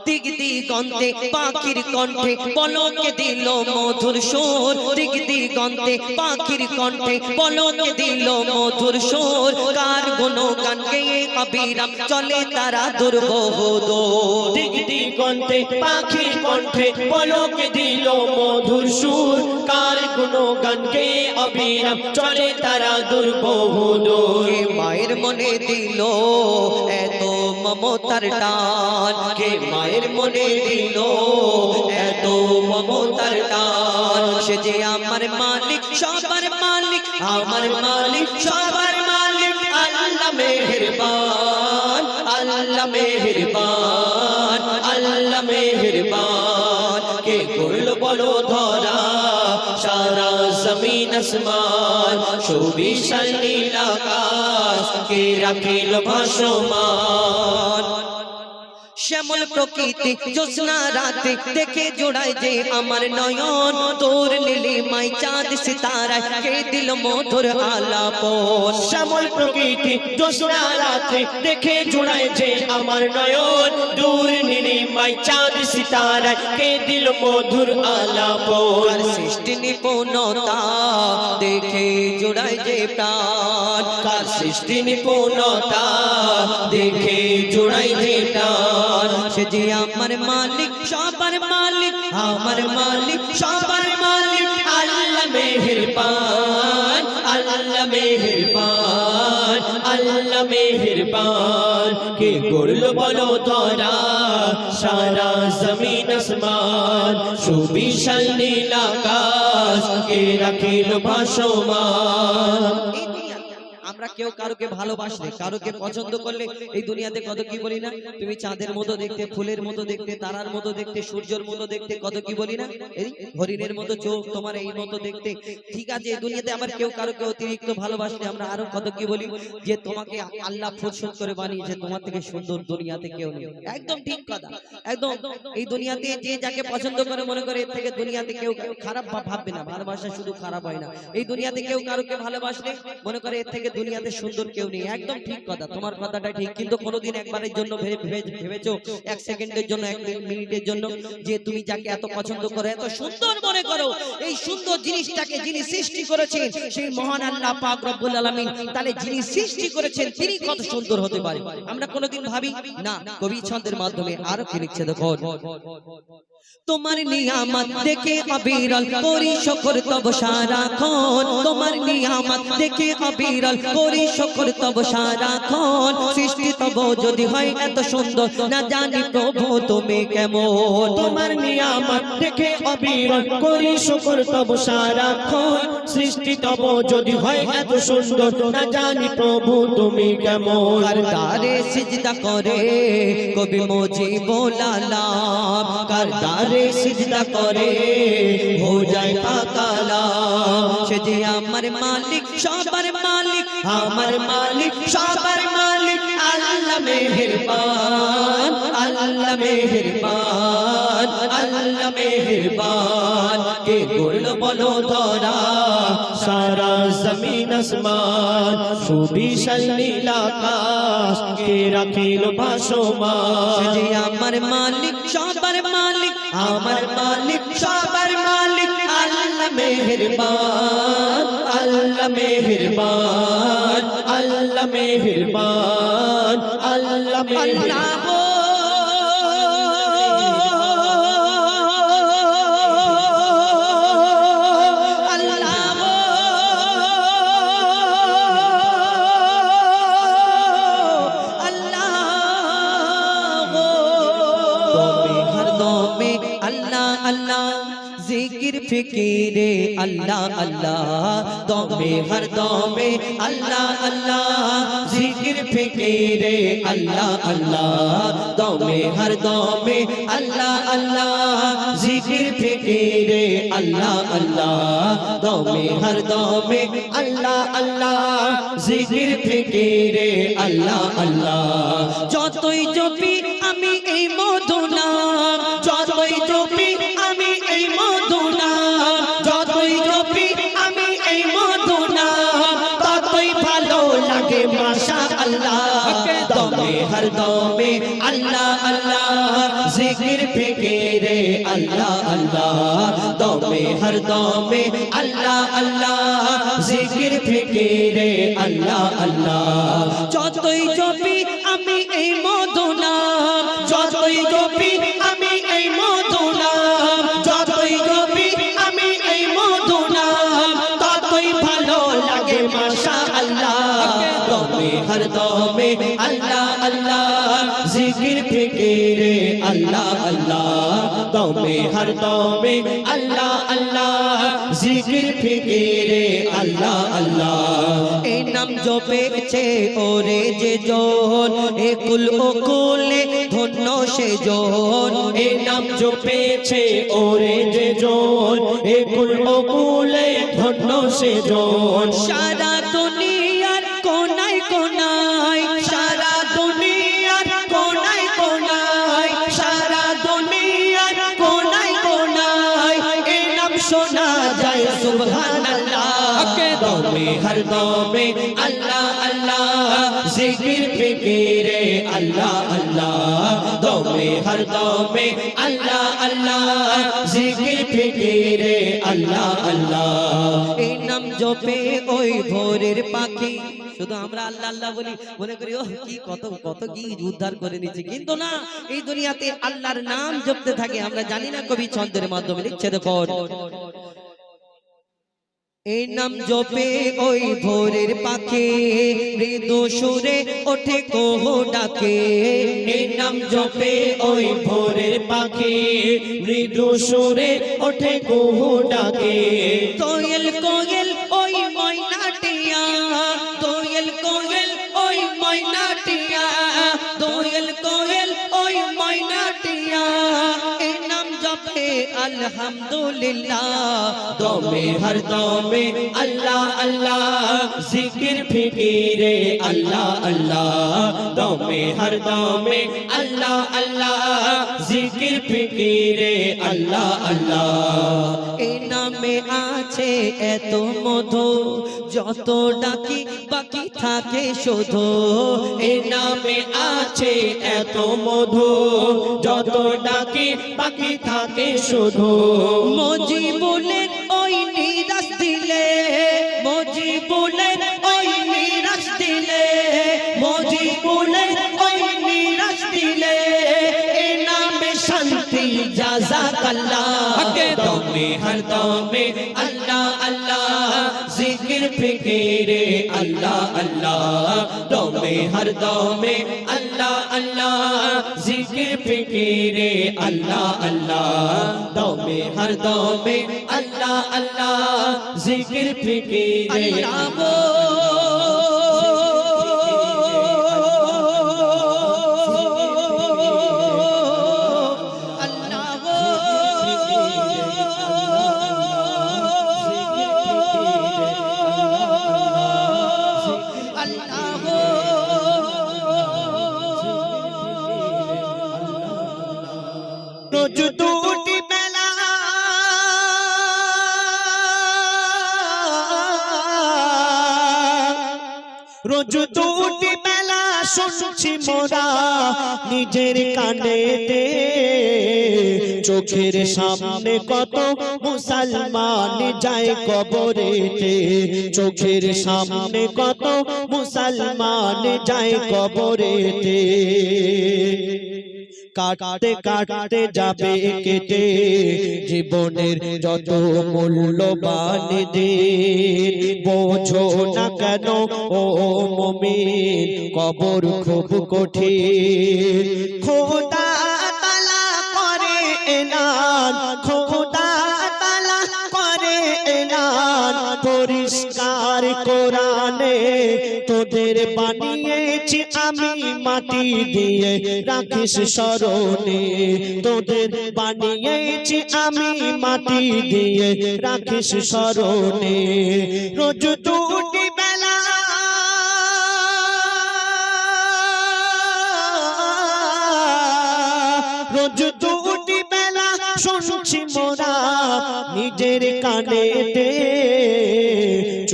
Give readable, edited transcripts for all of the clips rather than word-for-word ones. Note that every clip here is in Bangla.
দিক দিগন্তে পাখির কণ্ঠে পলকে দিল মধুর সুর, দিক দিগন্তে পাখির কণ্ঠে পলকে দিল মধুর সুর। কার গুণগান গেয়ে অবিরাম চলে তারা দুর্বহ দূর। দিক দিগন্তে পাখির কণ্ঠে পলকে দিল মধুর সুর। কার গুণগান গেয়ে অবিরাম চলে তারা দুর্বহ দূর। কে মায়ের মনে দিল এত মমতার টান, কে মায়ের মনে দিল এত মমতার টান। সে যে আমার মালিক সবার মালিক, আমার মালিক সবার মালিক। আল্লাহ মেহেরবান, আল্লাহ মেহেরবান, আল্লাহ মেহেরবান। কে করলো বলো ধরা সারা জমিন আসমান, সুবিশাল নীল আকাশ কে রাখিল ভাসমান। শ্যামল প্রকৃতি জ্যোৎস্না রাতে দেখে জোড়ায় যে আমার নয়ন, তোর নীলিমায় চাঁদ সিতারায় কে দিল মধুর আলাপন। শ্যামল প্রকৃতি জ্যোৎস্না রাতে দেখে জোড়ায় যে আমার নয়ন, দূর নীলিমায় চাঁদ সিতারায় কে দিল মধুর আলাপন। সৃষ্টি নিপুণতা দেখে জোড়ায় যে প্রাণ, কার সৃষ্টি নিপুণতা দেখে জোড়ায় যে প্রাণ। সে যে আমার মালিক সবার মালিক, আমার মালিক সবার মালিক। আল্লাহ মেহেরবান, আল্লাহ মেহেরবান, আল্লাহ মেহেরবান। কে গড়ল বলো ধরা সারা জমিন আসমান, সুবিশাল নীল আকাশ কে রাখিল ভাসমান। আমরা কেউ কারোকে ভালোবাসলে, কারোকে পছন্দ করলে এই দুনিয়াতে কত কি বলি না? তুমি চাঁদের মতো দেখতে, ফুলের মতো দেখতে, তারার মতো দেখতে, সূর্যের মতো দেখতে, কত কি বলি না? এই হরিণের মতো চোখ, তোমার এই মতো দেখতে। ঠিক আছে, এই দুনিয়াতে আবার কেউ কারোকে অতিরিক্ত ভালোবাসলে আমরা আরো কত কি বলি, যে তোমাকে আল্লাহ ফুরসত করে বানিয়েছে, তোমার থেকে সুন্দর দুনিয়াতে কেউ নেই। একদম ঠিক কথা, একদম। এই দুনিয়াতে যে যাকে পছন্দ করে মনে করে এর থেকে দুনিয়াতে কেউ খারাপ ভাববে না। ভালোবাসা শুধু খারাপ হয় না। এই দুনিয়াতে কেউ কারোকে ভালোবাসলে মনে করে এর থেকে দুনিয়াতে সুন্দর কেউ নেই। একদম ঠিক কথা, তোমার কথাটা ঠিক। কিন্তু কোনোদিন একবারের জন্য ভেবেছো, এক সেকেন্ডের জন্য, এক মিনিটের জন্য, যে তুমি যাকে এত পছন্দ করো, এত সুন্দর মনে করো, এই সুন্দর জিনিসটাকে যিনি সৃষ্টি করেছেন সেই মহান আল্লাহ পাক রব্বুল আলামিন, তাহলে যিনি সৃষ্টি করেছেন তিনি কত সুন্দর হতে পারে? আমরা কোনোদিন ভাবি না। কবি ছন্দের মাধ্যমে আরো কি লিখছে দেখো। তোমার নিয়ামত দেখে অবিরল করি শুকর তব সারাক্ষণ, তোমার নিয়ামত দেখে অবিরল করি শুকর তব সারাক্ষণ। সৃষ্টি তব যদি হয় এত সুন্দর, না জানি প্রভু তুমি কেমন। তোমার নিয়ামত দেখে অবিরল করি শুকর তব সারাক্ষণ। সৃষ্টি তব যদি হয় এত সুন্দর, না জানি প্রভু তুমি কেমন। কার দারে সিজদা করে কবি মুজিবুল আলাম, কার দারে সিজদা করে হো যায় পাকালাম। সে যে আমার মালিক সবার মালিক, আমার মালিক সবার মালিক। আল্লাহ মেহেরবান, আল্লাহ মেহেরবান, আল্লাহ মেহেরবান। কে গড়ল বলো ধরা সারা জমিন আসমান, সুবিশাল নীল আকাশ কে রাখিল ভাসমান। সে যে আমার মালিক সবার মালিক, আমার মালিক সবার মালিক। আল্লাহ মেহেরবান, আল্লাহ মেহেরবান, আল্লাহ মেহেরবান, আল্লাহ মেহেরবান। जिक्र फिकीरे अल्लाह अल्लाह दौमे हर दौमे अल्लाह अल्लाह। जिक्र फिकीरे अल्लाह अल्लाह दौमे हर दौमे अल्लाह अल्लाह। जिक्र फिकीरे अल्लाह अल्लाह दौमे हर दौमे अल्लाह अल्लाह। जिक्र फिकीरे अल्लाह अल्लाह। যতই জপি আমি এই মধু নাম, যতই জপি আমি এই মধু নাম, যতই জপি আমি এই মধু নাম, ততই ভালো লাগে মাশাআল্লাহ। দমে হর দমে আল্লাহ আল্লাহ। जिक्र फिकिरे अल्लाह अल्लाह दमे हर दमे अल्लाह अल्लाह जिक्र फिकिरे अल्लाह अल्लाह যতই জপি আমি এই মধু নাম যতই জপি আমি এই মধু নাম যতই জপি আমি এই মধু নাম ততই ভালো লাগে মাশাআল্লাহ দমে হর দমে আল্লাহ আল্লাহ জিকির ফিকিরে আল্লাহ আল্লাহ দমে হর দমে আল্লাহ আল্লাহ জিকির ফিকিরে আল্লাহ আল্লাহ এই নাম জপেছে ওরে যে জন এ কুল ও কুলে ধন্য সে জন এই নাম জপেছে ওরে যে জন এ কুল ও কুলে ধন্য সে জন সারা দুনিয়ার কোনায় কোনায় সারা দুনিয়ার কোনায় কোনায় সারা দুনিয়ার কোনায় কোনায় এই নাম শোনা যায় সুবহানাল্লাহ দমে হর দমে আল্লাহ আল্লাহ জিকির ফিকিরে আল্লাহ আল্লাহ দমে হর দমে আল্লাহ আল্লাহ জিকির ফিকিরে আল্লাহ আল্লাহ এই নাম জপে ওই ভোরের পাখি শুধু আমরা আল্লাহ আল্লাহ বলি মনে করি ও কি কত কত কি উদ্ধার করে নিচ্ছে কিন্তু না এই দুনিয়াতে আল্লাহর নাম জপতে থাকে আমরা জানি না কবি ছন্দের মাধ্যমে লিখছে দেখো এই নাম জপে ওই ভোরের পাখি মৃদু সুরে ওঠে কোহ ডাকে এই নাম জপে ওই ভোরের পাখি মৃদু সুরে ওঠে কুহু ডাকে কোয়েল কোয়েল ওই ময়নাটিয়া কোয়েল কোয়েল ওই ময়নাটিয়া কোয়েল কোয়েল ওই ময়নাটিয়া এই নাম জপে আলহামদুলিল্লাহ দমে হর দমে আল্লাহ আল্লাহ জিকির ফিকিরে আল্লাহ আল্লাহ দমে হর দমে আল্লাহ আল্লাহ জিকির ফিকিরে আল্লাহ আল্লাহ এই নামে আছে এত মধু যত ডাকি বাকি থাকে শুধু এই নামে আছে এত মধু যত ডাকি বাকি থাকে শুধু মজিবুলের ওই নিরাশ দিলে মজিবুলের ওই নিরাশ দিলে মজিবুলের ওই নিরাশ দিলে এই নামে শান্তি জাযাকাল্লাহ দমে হর দমে আল্লাহ আল্লাহ জিকির ফিকিরে আল্লাহ আল্লাহ দমে হর দমে আল্লাহ আল্লাহ জিকির ফিকিরে আল্লাহ আল্লাহ দমে হর দমে আল্লাহ আল্লাহ জিকির ফিকিরে রোজ দুটি বেলা রোজ দুটি বেলা শুনছি মোরা নিজের কানেতে চোখের সামনে কত মুসলমান যায় কবরেতে চোখের সামনে কত মুসলমান যায় কবরেতে কাটতে কাটতে যাবে কেটে জীবনের যত মূল্যবান দিন বোঝো না কেন ও মুমিন কবর খুব কঠিন খোদা তাআলা করে এলান খোদা তাআলা করে এলান পরিষ্কার কোরআনে তোদের বানিয়েছি আমি মাটি দিয়ে রাখিস স্মরণে তোদের বানিয়েছি আমি মাটি দিয়ে রাখিস স্মরণে রোজ দুটি বেলা রোজ দুটি বেলা শুনছি মোরা নিজের কানেতে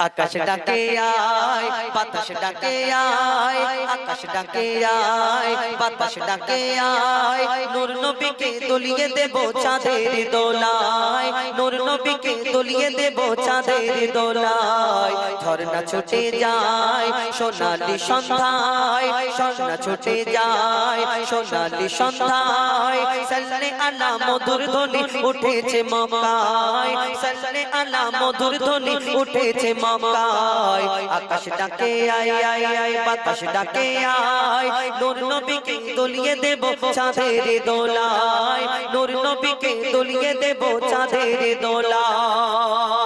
আকাশ ডাকে আয় বাতাস ডাকে আয় আকাশ ডাকে আয় বাতাস ডাকে আয় নূর নবীকে তলিয়ে দেব চাঁদের দোলায় নূর নবীকে তলিয়ে দেব চাঁদের দোলায় ঝর্ণা ছুটে যায় সোনালি সন্ধ্যায় ঝর্ণা ছুটে যায় সোনালি সন্ধ্যায় সাল্লে আলা মধুর ধ্বনি উঠেছে মক্কায় সাল্লে আলা মধুর ধ্বনি উঠেছে মক্কায় আকাশ ডাকে আয় আয় আয় বাতাস ডাকে আয় নূর নবীকে তলিয়ে দেব চাঁদের দোলায় নূর নবীকে তলিয়ে দেব চাঁদের দোলায়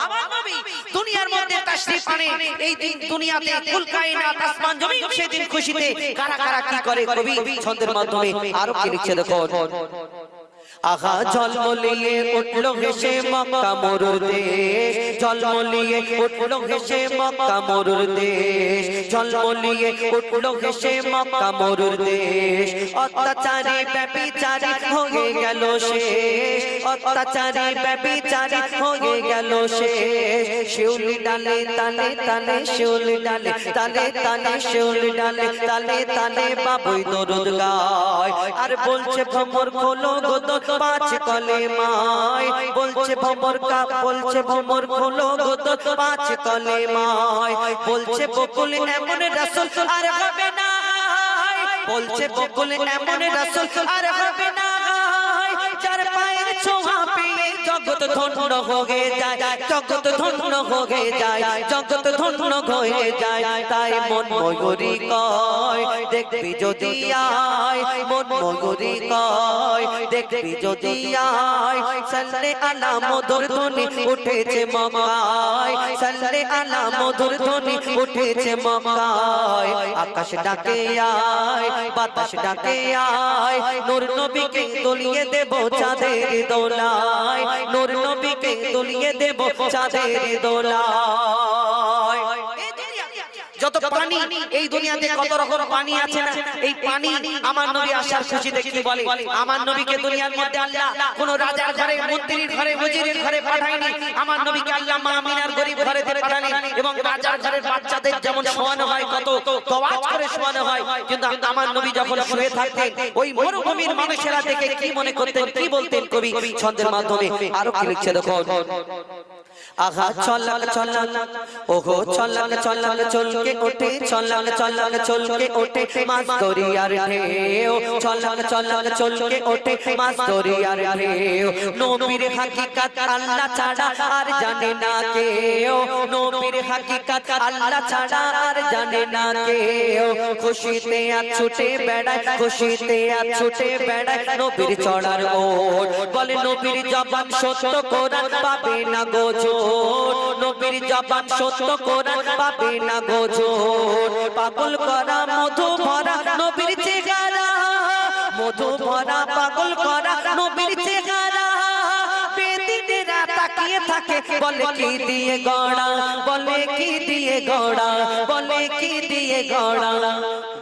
আমার নবী দুনিয়ার মধ্যে তাশরীফ আনে এই দিন দুনিয়াতে কুল কায়নাত আসমান জমিন সেদিন খুশিতে কারা কারা কি করে কবি ছন্দের মাধ্যমে আরো কি লিখছে দেখো আহা ঝলমলিয়ে উঠলো হেসে মক্কা মরুর দেশ ঝলমলিয়ে উঠলো হেসে মক্কা মরুর দেশ ঝলমলিয়ে উঠলো হেসে মক্কা মরুর দেশ অত্যাচারী ব্যভিচারী হয়ে গেল শেষ অত্যাচারী ব্যভিচারী হয়ে গেল শেষ শিউলি ডালে তালে তালে শিউলি ডালে তালে তালে শিউলি ডালে তালে তালে বাবুই দরুদ গায় আর বলছে ভ্রমর খোলো গোদ পাঁচ কলেমায় বলছে ভ্রমর বলছে ভ্রমর খোলো গোদ পাঁচ কলেমায় বলছে বকুল এমন রাসূল আর হবে না বলছে বকুল এমন রাসূল আর হবে না যার পায়ের ছোঁয়া পেয়ে জগৎ ধন্য হয়ে যায় জগৎ ধন্য হয়ে যায় জগৎ ধন্য হয়ে যায় তাই মন ময়ূরী কয় দেখবি যদি আয় মন ময়ূরী কয় দেখবি যদি আয় সাল্লে আলা মধুর ধ্বনি উঠেছে মক্কায় সাল্লে আলা মধুর ধ্বনি উঠেছে মক্কায় আকাশ ডাকে আয় বাতাস ডাকে আয় নূর নবীকে তলিয়ে দেব চাঁদের দোলায় নূর নবীকে তলিয়ে দেব চাঁদের দোলায় যত পানি এই দুনিয়াতে কত রকম পানি আছে না এই পানি আমার নবী আসার খুশিতে কি বলে আমার নবীকে দুনিয়ার মধ্যে আল্লাহ কোন রাজার ঘরে মন্ত্রীর ঘরে ওজিরের ঘরে পাঠায়নি আমার নবীকে আল্লাহ মা আমিনার গরীব ঘরেতে পাঠালেন এবং রাজার ঘরের বাচ্চাদের যেমন শোয়ানো হয় কত তওয়াজ করে শোয়ানো হয় কিন্তু আমার নবী যখন শুয়ে থাকতেন ওই মরুভূমির মানুষেরা দেখে কি মনে করতেন কি বলতেন কবি ছন্দের মাধ্যমে আরো কি লিখছে দেখো আহা চলাক চলাক ওগো চলাক চলাক চলকে ওঠে চলাক চলাক চলকে ওঠে মাছ দরিয়ার ঢেউ চলাক চলাক চলকে ওঠে মাছ দরিয়ার ঢেউ নবীর হাকিকত আল্লাহ ছাড়া আর জানে না কেউ নবীর হাকিকত আল্লাহ ছাড়া আর জানে না কেউ খুশিতে আর ছুটে বেড়ায় খুশিতে আর ছুটে বেড়ায় নবীর চড়ার ওট বলে নবীর জবান সত্য কোরআন পাবে না গোজো নবীর জবান সত্য কোরআন পাবে না গোজোর পাগল করা মধু ভরা নবীর চেহারা মধু ভরা পাগল করা নবীর চেহারা বেদিনেরা তাকিয়ে থাকে বলে কি দিয়ে গড়া বলে কি দিয়ে গড়া বলে কি দিয়ে গড়া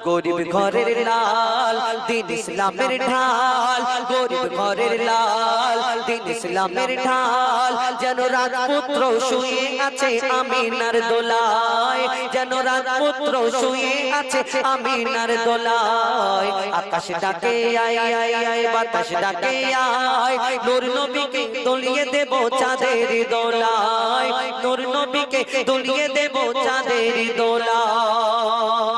গরিব ঘরের লাল দিন ইসলামের ঢাল গরিব ঘরের লাল দিন ইসলামের ঢাল যেন রাজপুত্র শুয়ে আছে আমিনার দোলায় যেন রাজপুত্র শুয়ে আছে আমিনার দোলায় আকাশ ডাকে আয় আয় আয় বাতাস ডাকে আয় নূর নবীকে তলিয়ে দেব চাঁদের দোলায় নূর নবীকে তলিয়ে দেব চাঁদের দোলায়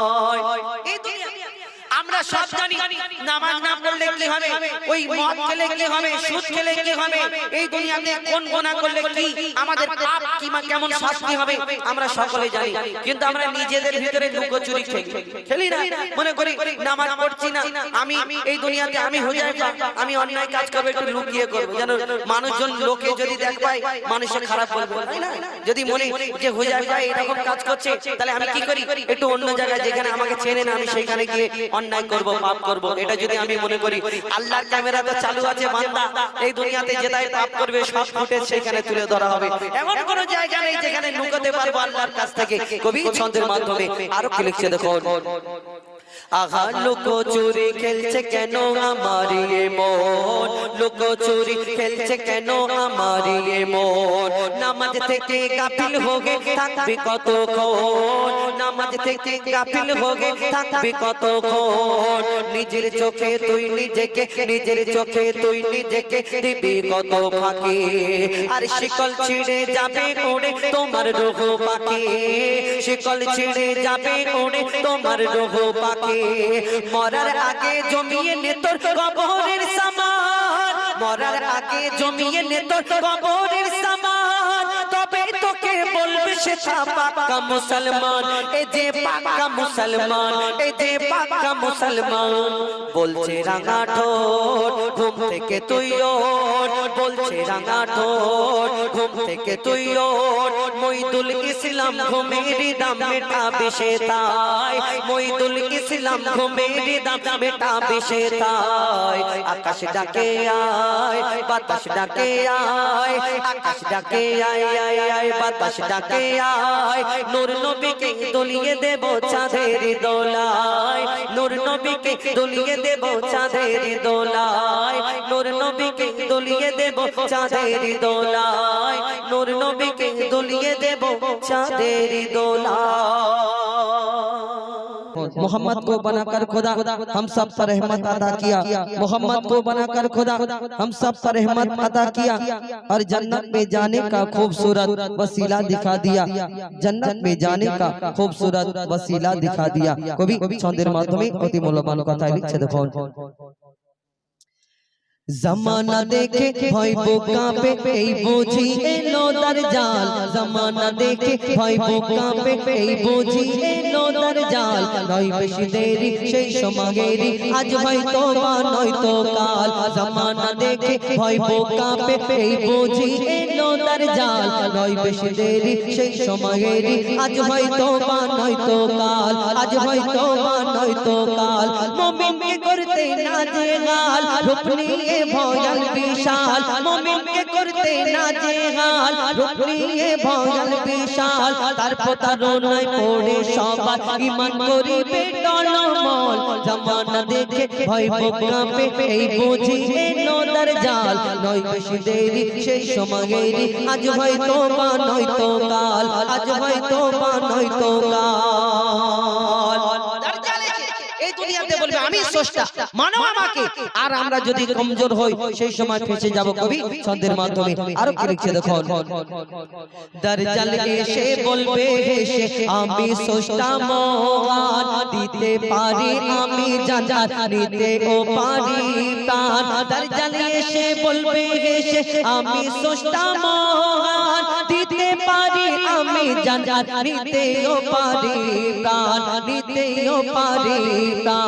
আমরা সব জানি নামাজ না পড়লে কি হবে ওই মদ খেলে কি হবে সুদ খেলে কি হবে এই দুনিয়াতে কোন গুনাহ করলে কি আমাদের পাপ কি কেমন শাস্তি হবে আমরা সকলে জানি কিন্তু আমরা নিজেদের ভিতরে লুকোচুরি খেলি না মনে করি নামাজ পড়ছি না আমি এই দুনিয়াতে আমি হুজাইফা আমি অন্যায় কাজ করব একটু লুকিয়ে করব যেন মানুষজন লোকে যদি দেখ পায় মানুষে খারাপ বলবে তাই না যদি মনে যে হুজাইফা এরকম কাজ করছে তাহলে আমি কি করি একটু অন্য জায়গায় যেখানে আমাকে চেনে না আমি সেখানে গিয়ে অন্যায় করব পাপ করব এটা যদি আমি মনে করি আল্লাহর ক্যামেরা তো চালু আছে বান্দা এই দুনিয়াতে যেটাই পাপ করবে সব ফুটেজ সেখানে তুলে ধরা হবে এমন কোন জায়গা নেই যেখানে লুকাতে পারবো আল্লাহর কাছ থেকে কবি ছন্দের মাধ্যমে আরো কি লিখছে দেখো আহা লুকোচুরি খেলছে কেন আমার এ মন, লুকোচুরি খেলছে কেন আমার এ মন। নামাজ থেকে গাফিল হয়ে থাকবি কতক্ষণ, নামাজ থেকে গাফিল হয়ে থাকবি কতক্ষণ। নিজের চোখে তুই নিজেকে, নিজের চোখে তুই নিজেকে দিবি কত ফাঁকি। আর শিকল ছিঁড়ে যাবে ওড়ে তোমার রোহ পাখি, শিকল ছিঁড়ে যাবে ওড়ে তোমার রোহ পাখি। মরার আগে জমিয়ে নে তোর কবরের সামান, মরার আগে জমিয়ে নে তোর কবরের সামান। তবে তোকে বলবে সে পাক্কা মুসলমান, এ যে পাক্কা মুসলমান, এ যে পাক্কা মুসলমান। বলছে রাঙা ঠোঁট ঘুম থেকে তুই ওঠ, বলছে রাঙা ঠোঁট ঘুম থেকে তুই ওঠ। মইদুল ইসলাম ঘুমের দাম মেটাবে সে তাই, মইদুল ইসলাম ঘুমের দাম মেটাবে সে তাই। আকাশ ডাকে আয়, বাতাস ডাকে আয়, আকাশ ডাকে আয় আয় আয়, বাতাস ডাকে আয়। নূর নবীকে দলিয়ে দেব চাঁদের দোলায়, নূর নবীকে দলিয়ে দেব চাঁদের দোলায়, নূর নবীকে দলিয়ে দেব চাঁদের দোলায়, নূর নবীকে দলিয়ে দেব চাঁদের দোলায়। मोहम्मद को बनाकर खुदा हम सब पर रहमत अता किया, मोहम्मद को बनाकर खुदा हम सब पर रहमत अता किया और जन्नत में जाने का खूबसूरत वसीला दिखा दिया, जन्नत में जाने का खूबसूरत वसीला दिखा दिया। कवि छंদের মাধ্যমে অতি মূল্যবান কথা লিখছে দেখুন। जमाना देखे भय कांपे এই বুঝি এলো দরজাল, জমানা দেখে ভয় কাঁপে এই বুঝি এলো দরজাল। নয় বেশি দেরি সেই সমাগেরি আজ হয়তো বা নয়তো কাল। জমানা দেখে ভয় কাঁপে এই বুঝি এলো দরজাল। নয় বেশি দেরি সেই সমাগেরি আজ হয়তো বা নয়তো কাল, আজ হয়তো বা নয়তো কাল। মুমিনকে করতে না জেহাল রূপ নিয়ে ভয়াল বিশাল, মুমিনকে করতে না জেহাল রূপ নিয়ে ভয়াল বিশাল। তার প্রতারণায় পড়ে সবার ঈমান করিবে টলমল। জামানা দেখে ভয় কাঁপে এই বুঝি এলো দরজাল। নয় বেশি দেরি সেই সমাগেরি আজ হয়তো বা নয়তো কাল, আজ হয়তো বা নয়তো কাল। এই দুনিয়াতে বলবে আমি স্রষ্টা, মানো আমাকে। আর আমরা যদি কমজোর হই সেই সময় ফেসে যাব। কবি ছন্দের মাধ্যমে আরো কি লিখছে দেখুন। দরজাল এসে বলবে হেসে আমি স্রষ্টা মহান, দিতে পারি আমি জান্নাত নিতে ও পারি প্রাণ। দরজাল এসে বলবে হেসে আমি স্রষ্টা মহান, দিতে পারি আমি জান্নাত নিতে ও পারি প্রাণ, নিতে ও পারি প্রাণ।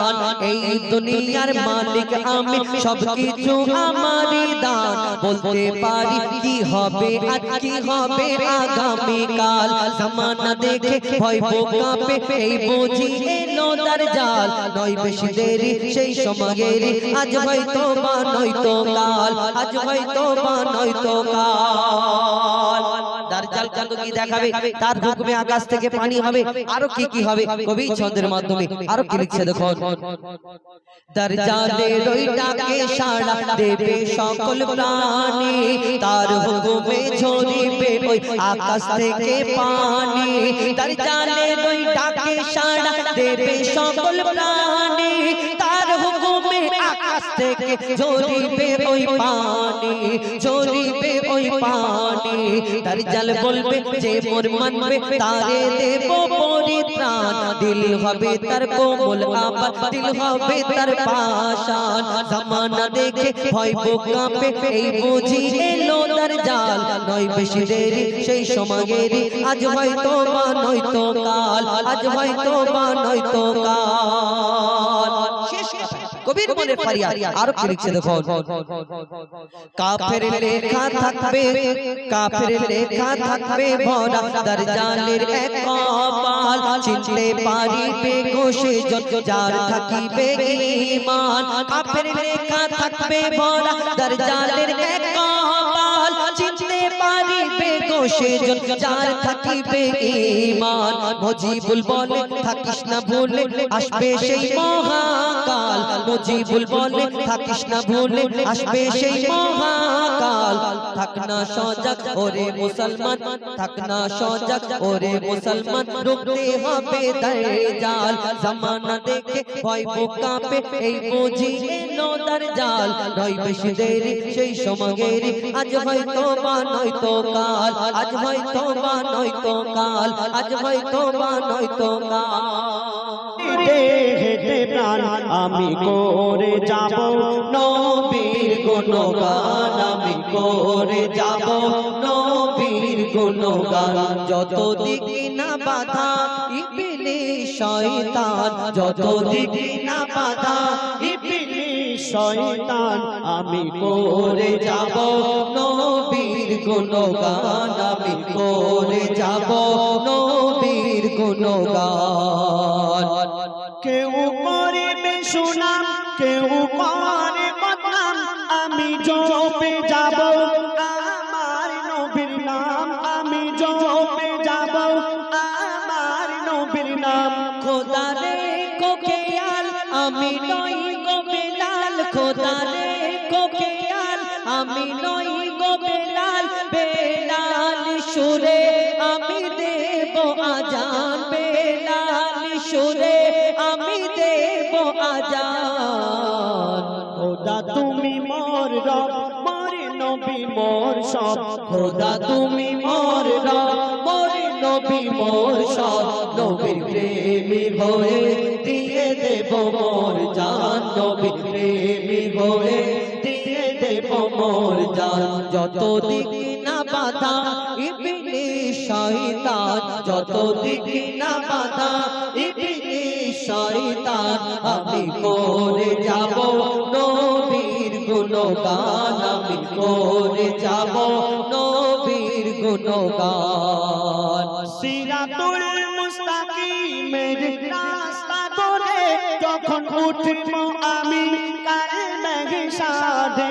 এই দুনিয়ার মালিক আমি সবকিছু আমারই দান। বলতে পারি কি হবে আর কি হবে আগামী কাল। জামানা দেখে ভয় কাঁপে এই বুঝি এলো দরজাল। নয় বেশি দেরি সেই সমাগেরি আজ হয়তো বা নয়তো কাল, আজ হয়তো বা নয়তো কাল। দরজাল কত কি দেখাবে, তার হুকুমে আকাশ থেকে পানি হবে, আরো কি কি হবে। কবি ছন্দের মাধ্যমে আরো কি লিখছে দেখুন। দরজালের ওই ডাকে সাড়া দেবে সকল প্রাণী, তার হুকুমে ঝরিবে ওই আকাশ থেকে পানি। দরজালের ওই ডাকে সাড়া দেবে সকল প্রাণী, তার হুকুমে আকাশ থেকে ঝরিবে ওই পানি, ঝরিবে ওই পানি। দরজাল বলবে যে মোর মানবে তারে দেব পরিত্রাণ। দিল হবে তার কোমল আবার, দিল হবে তার পাষাণ। জামানা দেখে ভয় কাঁপে এই বুঝি এলো দরজাল। নয় বেশি দেরি সেই সমাগেরি আজ হয়তো বা নয়তো কাল, আজ হয়তো বা নয়তো কাল। শেষ কবির মনে ফারিয়াদ আর কি লিখছে দেখুন। কাফের লেখা থাকবে, কাফের লেখা থাকবে ভরা দরজালের এক কপাল। চিনতে পারিবে কোষে যত যার থাকিবে ঈমান। কাফের লেখা থাকবে ভরা দরজালের এক কপাল। চিনতে পারিবে সেজন যার থাকিবে ঈমান মুজিবুল বলে থাকিস না ভুলে আসবে সেই মহাকাল মুজিবুল বলে থাকিস না ভুলে আসবে সেই মহাকাল থাক না সজাগ ওরে মুসলমান থাক না সজাগ ওরে মুসলমান রুখতে হবে দাজ্জাল জামানা দেখে ভয় বুক কাঁপে এই বুঝি এলো দাজ্জাল নয় বেশি দেরি সেই সমাগেরি আজ হয়তো বা নয়তো কাল আজ হয়তো বা নয়তো কাল আজ হয়তো বা নয়তো কাল হেঁটে হেঁটে প্রাণ আমি করে যাব নবীর গুণগান আমি করে যাব নবীর গুণগান যত দিকে না বাধা ইবলিস শয়তান যত দিকে না বাধা ইবলিস শয়তান আমি করে যাব নবীর গুণগান আমি করে যাব নবীর গুণগান কেউ করিবে সুনাম কেউ করে বদনাম আমি জপে যাব আমার নবীর নাম আমি জপে যাব আমার নবীর নাম খোদা রে কোকেয়াল আমি নই গো বেলাল খোদা রে কোকেয়াল আমি নই গো বেলাল বেলাল সুরে আমি দেব আজান বেলাল সুরে আমি দেব আজান খোদা তুমি মোর রব মোর নবী মোর সব খোদা তুমি মোর রব মোর নবী মোর সব নবীর প্রেমী হয়ে দিয়ে দেব মোর জান নবীর প্রেমী হয়ে দিয়ে দেব মোর জান যত দিকে না বাধা ইবলিস শয়তান যত দিকে না বাধা ইবলিস শয়তান আমি করে যাব নবীর গুণগান আমি করে যাব নবীর গুণগান সিরাতুল মুস্তাকিমের রাস্তা ধরে যখন উঠব আমি কালমের সাথে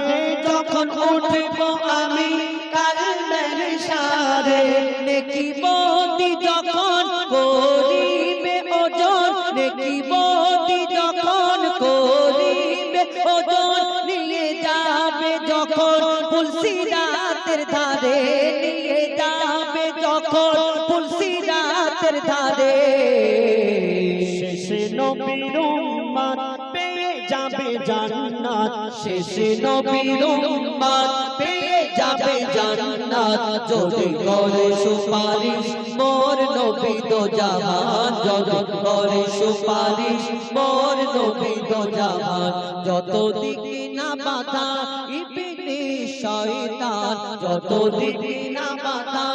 যখন উঠব আমি কালমের সাথে নেকি বদি যখন করিবে ওজন নেকি বদি যখন করিবে ওজন নিয়ে যাবে যখন পুলসিরাতের ধারে নিয়ে যাবে যখন পুলসিরাতের ধারে শেষে নবীর উম্মত পেয়ে যাবে জান্নাত শেষে নবীর উম্মত পেয়ে যাবে জান্নাত যদি করে সুপারিশ মোর নবী তো জাহান যদি করে সুপারিশ মোর নবী তো জাহান যত দিকে না বাধা ইবলিস শয়তান যত দিকে না বাধা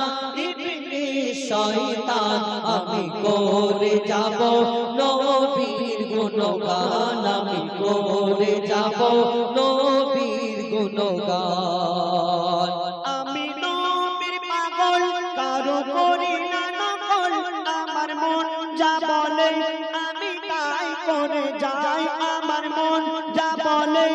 ইবলিস শয়তান আমি করে যাব নবীর গুণগান আমি করে যাব নবীর গুণগান আমি নবীর পাগল কারো করি না নকল আমার মন যা বলে আমি তাই করে যাই আমার মন যা বলে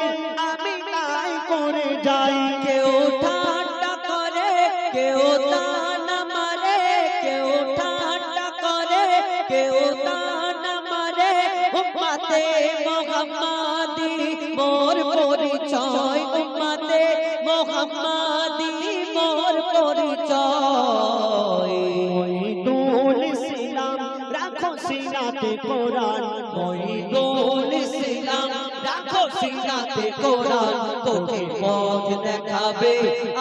আমি তাই করে যাই কেউ ঠাট্টা করে কেউ তানা মারে কেউ ঠাট্টা করে কেউ তানা মারে উম্মতে মুহাম্মাদি মোর পরিচয় উম্মতে মুহাম্মাদি মোর পরিচয় মহিদুল ইসলাম রাখো সিনাতে কোরআন মহিদুল ইসলাম রাখো সিনাতে কোরআন তোকে পথ দেখাবে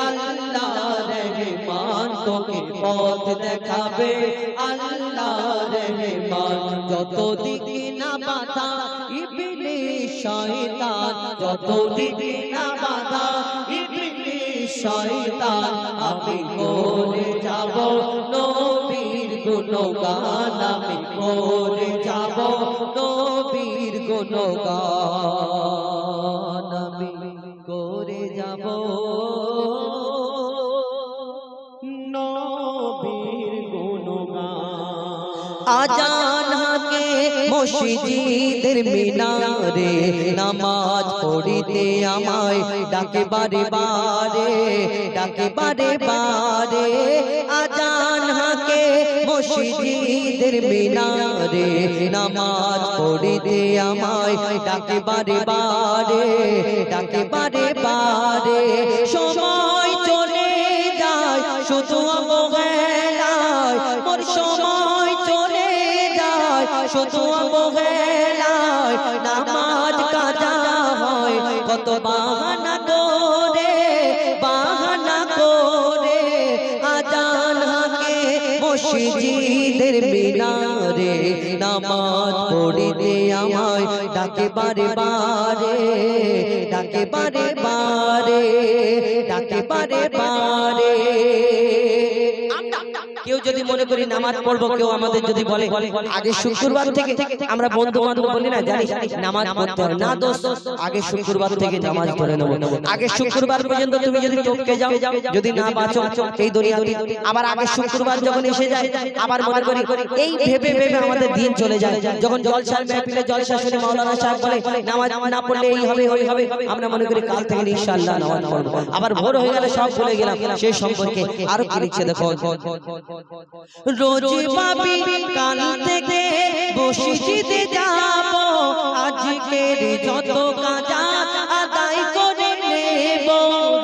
আল্লাহ রহমান তোকে পথ দেখাবে আল্লাহ রহমান যত দিকে না বাধা ইবলিস শয়তান যত দিকে না বাধা ইবলিস শয়তান আমি করে যাব নবীর গুণগান আমি করে যাব নবীর গুণগান আমি করে যাব নবীর গুণগান আজান হাঁকে মসজিদের মিনারে নামাজ পড়িতে আমায় ডাকে বারে বারে ডাকে বারে বারে আজান হাঁকে মসজিদের মিনারে নামাজ পড়িতে আমায় ডাকে বারে বারে ডাকে বারে বারে সময় চলে যায় শুধু অবহেলায় মোর সময় চলে যায় শুধু অবহেলায় নামাজ কাজা হয় কত বাহানা করে আজান হাঁকে মসজিদের মিনারে নামাজ পড়িতে আমায় ডাকে বারে বারে ডাকে বারে বারে ডাকে বারে বারে কেউ যদি মনে করি নামাজ পড়বো কেউ আমাদের যদি বলে আগে শুক্রবার থেকে আমরা বন্ধু বান্ধব বলি না জানি নামাজ পড়তে হবে না দোস্ত আগে শুক্রবার থেকে নামাজ পড়ে নেবো আগে শুক্রবার পর্যন্ত তুমি যদি টপকে যাও যদি না বাঁচো এই দুনিয়াতে আবার আগে শুক্রবার যখন এসে যায় আবার মনে করি এই ভেবে ভেবে আমাদের দিন চলে যায় যখন জলসার মাহফিলে জলসা শুনে মাওলানা সাহেব বলে নামাজ না পড়লে এই হবে ওই হবে আমরা মনে করি কাল থেকে ইনশাআল্লাহ নামাজ পড়বো আবার ভোর হয়ে গেলে সব ভুলে গেলাম সেই সম্পর্কে আরো কি লিখছে দেখো রোজ পাবি কাল থেকে মসজিদে যাব আজকের যত কাজা আদায় করে নেব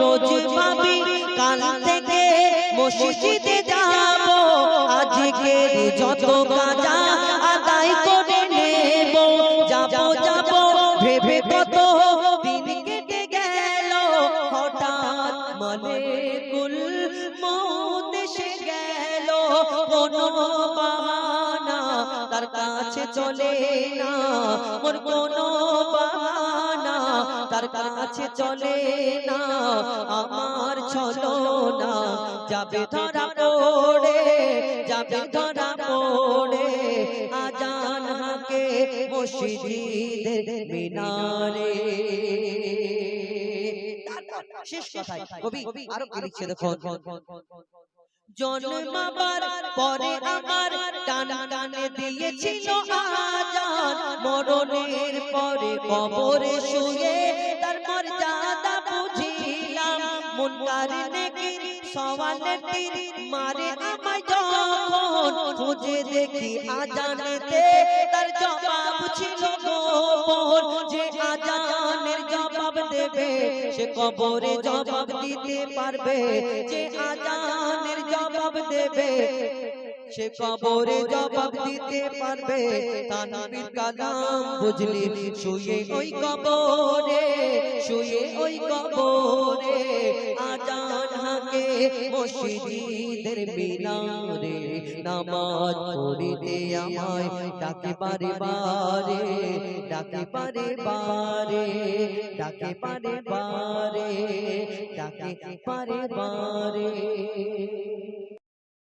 রোজ পাবি কাল থেকে মসজিদে যাব আজকের যত কাজা আদায় করে নেব যাব যাব ভেবে কত দিন কেটে গেল হঠাৎ মালিকুল মউত এসে গেল কোনো বাহানা তার কাছে চলে না মোর কোনো বাহানা তার কাছে চলে না আমার চলো না যাবে ধরা পড়ে আজান হাঁকে মসজিদের মিনারে শেষ কথায় কবি আরো কি লিখছে দেখো জন্মাবার পরে আমার টান টানে দিয়েছিল আজান মরণের পরে কবরে শুয়ে তার মর্যাদা বুঝিলাম মুনকার নেকির সওয়ালের তীর মারে আমায় যখন খুঁজে দেখি আজানেতে তার জবাব ছিল গোপন যে আজানের জবাব দেবে সে কবরে জবাব দিতে পারবে যে আজানের জবাব দেবে সে কবরে জবাব দিতে পারবে তানবীর কালাম বুঝলি শুয়ে ওই কবরে আজান হাঁকে মসজিদের মিনারে নামাজ পড়িতে আমায় ডাকে বারে বারে ডাকে বারে বারে ডাকে বারে বারে ডাকে বারে বারে